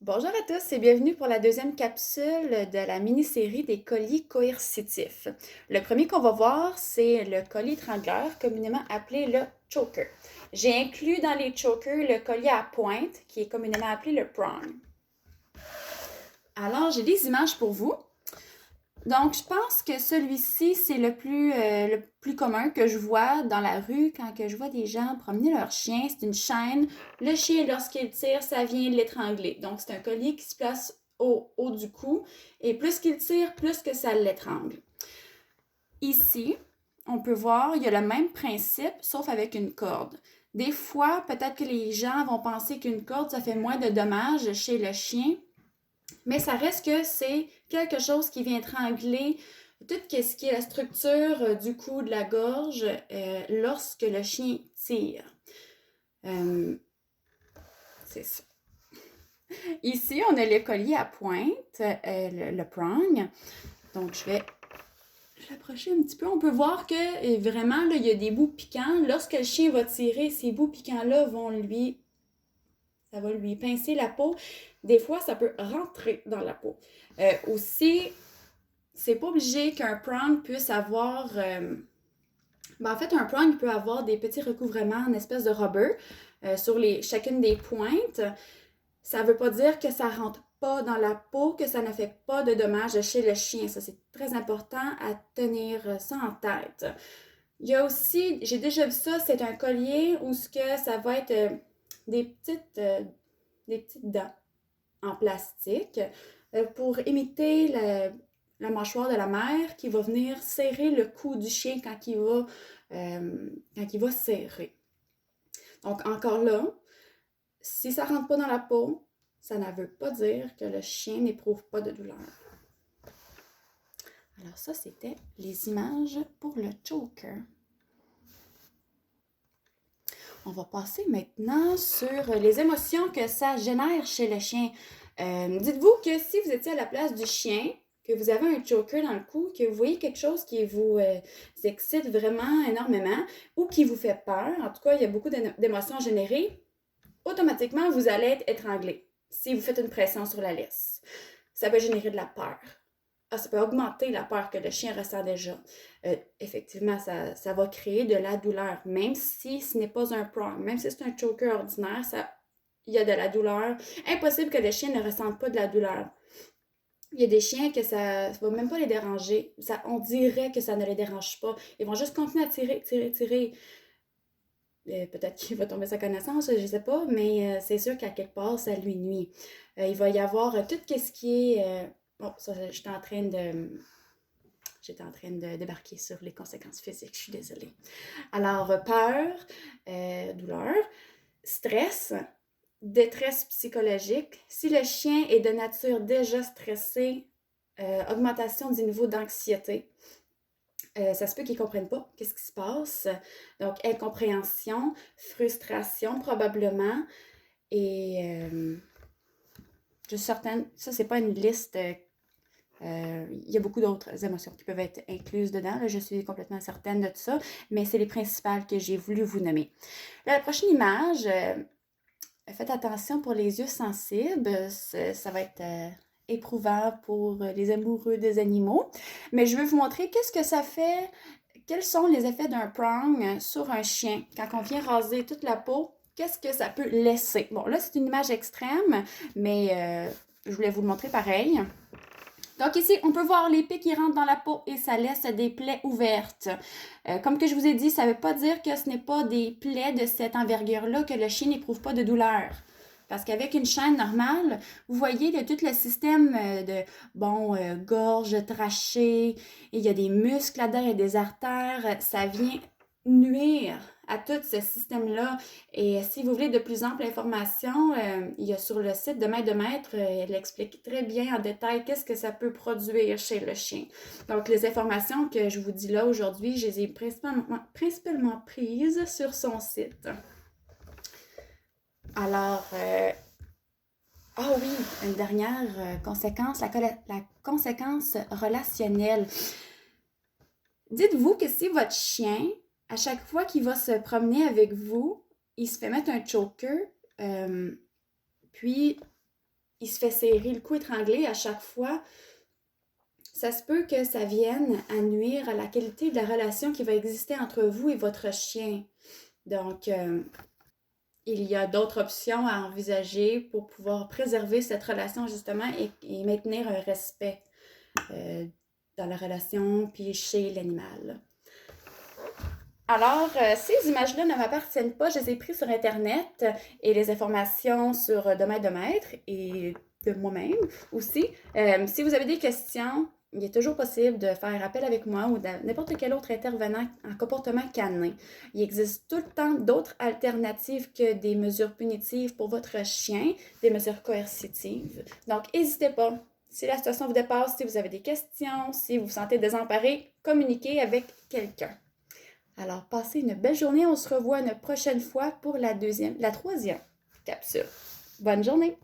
Bonjour à tous et bienvenue pour la deuxième capsule de la mini-série des colliers coercitifs. Le premier qu'on va voir, c'est le collier étrangleur, communément appelé le choker. J'ai inclus dans les chokers le collier à pointe, qui est communément appelé le prong. Alors, j'ai des images pour vous. Donc, je pense que celui-ci, c'est le plus commun que je vois dans la rue quand que je vois des gens promener leur chien. C'est une chaîne. Le chien, lorsqu'il tire, ça vient l'étrangler. Donc, c'est un collier qui se place au haut du cou. Et plus qu'il tire, plus que ça l'étrangle. Ici, on peut voir, il y a le même principe, sauf avec une corde. Des fois, peut-être que les gens vont penser qu'une corde, ça fait moins de dommages chez le chien, mais ça reste que c'est quelque chose qui vient étrangler tout ce qui est la structure du cou, de la gorge, lorsque le chien tire. C'est ça. Ici, on a le collier à pointe, le prong. Donc, je vais l'approcher un petit peu. On peut voir que vraiment, là, il y a des bouts piquants. Lorsque le chien va tirer, ces bouts piquants-là ça va lui pincer la peau. Des fois, ça peut rentrer dans la peau. Aussi, c'est pas obligé qu'un prong puisse avoir. En fait, un prong peut avoir des petits recouvrements en espèce de rubber sur chacune des pointes. Ça veut pas dire que ça rentre pas dans la peau, que ça ne fait pas de dommages chez le chien. Ça, c'est très important à tenir ça en tête. Il y a aussi, j'ai déjà vu ça, c'est un collier où ce que ça va être des petites dents en plastique pour imiter la mâchoire de la mère qui va venir serrer le cou du chien quand il va serrer. Donc, encore là, si ça ne rentre pas dans la peau, ça ne veut pas dire que le chien n'éprouve pas de douleur. Alors ça, c'était les images pour le choker. On va passer maintenant sur les émotions que ça génère chez le chien. Dites-vous que si vous étiez à la place du chien, que vous avez un choker dans le cou, que vous voyez quelque chose qui vous excite vraiment énormément ou qui vous fait peur, en tout cas, il y a beaucoup d'émotions générées, automatiquement, vous allez être étranglé si vous faites une pression sur la laisse. Ça peut générer de la peur. Ça peut augmenter la peur que le chien ressent déjà. Effectivement, ça va créer de la douleur, même si ce n'est pas un prong, même si c'est un choker ordinaire, il y a de la douleur. Impossible que le chien ne ressente pas de la douleur. Il y a des chiens que ça ne va même pas les déranger. On dirait que ça ne les dérange pas. Ils vont juste continuer à tirer, tirer, tirer. Peut-être qu'il va tomber sa connaissance, je ne sais pas, mais c'est sûr qu'à quelque part, ça lui nuit. Il va y avoir tout ce qui est... Bon, ça, j'étais en train de débarquer sur les conséquences physiques, je suis désolée. Alors, peur, douleur, stress, détresse psychologique. Si le chien est de nature déjà stressé, augmentation du niveau d'anxiété. Ça se peut qu'ils ne comprennent pas qu'est-ce qui se passe. Donc, incompréhension, frustration probablement. Et je suis certaine, ça, c'est pas une liste. Il y a beaucoup d'autres émotions qui peuvent être incluses dedans. Là, je suis complètement certaine de tout ça, mais c'est les principales que j'ai voulu vous nommer. Là, la prochaine image, faites attention pour les yeux sensibles. Ça va être éprouvant pour les amoureux des animaux. Mais je veux vous montrer qu'est-ce que ça fait, quels sont les effets d'un prong sur un chien. Quand on vient raser toute la peau, qu'est-ce que ça peut laisser? Bon, là, c'est une image extrême, mais je voulais vous le montrer pareil. Donc ici, on peut voir l'épée qui rentre dans la peau et ça laisse des plaies ouvertes. Comme que je vous ai dit, ça ne veut pas dire que ce n'est pas des plaies de cette envergure-là que le chien n'éprouve pas de douleur. Parce qu'avec une chaîne normale, vous voyez, il y a tout le système gorge, trachée, et il y a des muscles là-dedans, il y a des artères, ça vient nuire à tout ce système-là. Et si vous voulez de plus amples informations, il y a sur le site de Maître de Maître, elle explique très bien en détail qu'est-ce que ça peut produire chez le chien. Donc, les informations que je vous dis là aujourd'hui, je les ai principalement prises sur son site. Alors, ah oui, une dernière conséquence, la conséquence relationnelle. Dites-vous que si votre chien, à chaque fois qu'il va se promener avec vous, il se fait mettre un choker, puis il se fait serrer, le cou étranglé à chaque fois, ça se peut que ça vienne à nuire à la qualité de la relation qui va exister entre vous et votre chien. Donc, il y a d'autres options à envisager pour pouvoir préserver cette relation justement et maintenir un respect dans la relation puis chez l'animal. Alors, ces images-là ne m'appartiennent pas, je les ai prises sur Internet et les informations sur de Maître et de moi-même aussi. Si vous avez des questions, il est toujours possible de faire appel avec moi ou n'importe quel autre intervenant en comportement canin. Il existe tout le temps d'autres alternatives que des mesures punitives pour votre chien, des mesures coercitives. Donc, n'hésitez pas. Si la situation vous dépasse, si vous avez des questions, si vous vous sentez désemparé, communiquez avec quelqu'un. Alors, passez une belle journée. On se revoit une prochaine fois pour la troisième capsule. Bonne journée!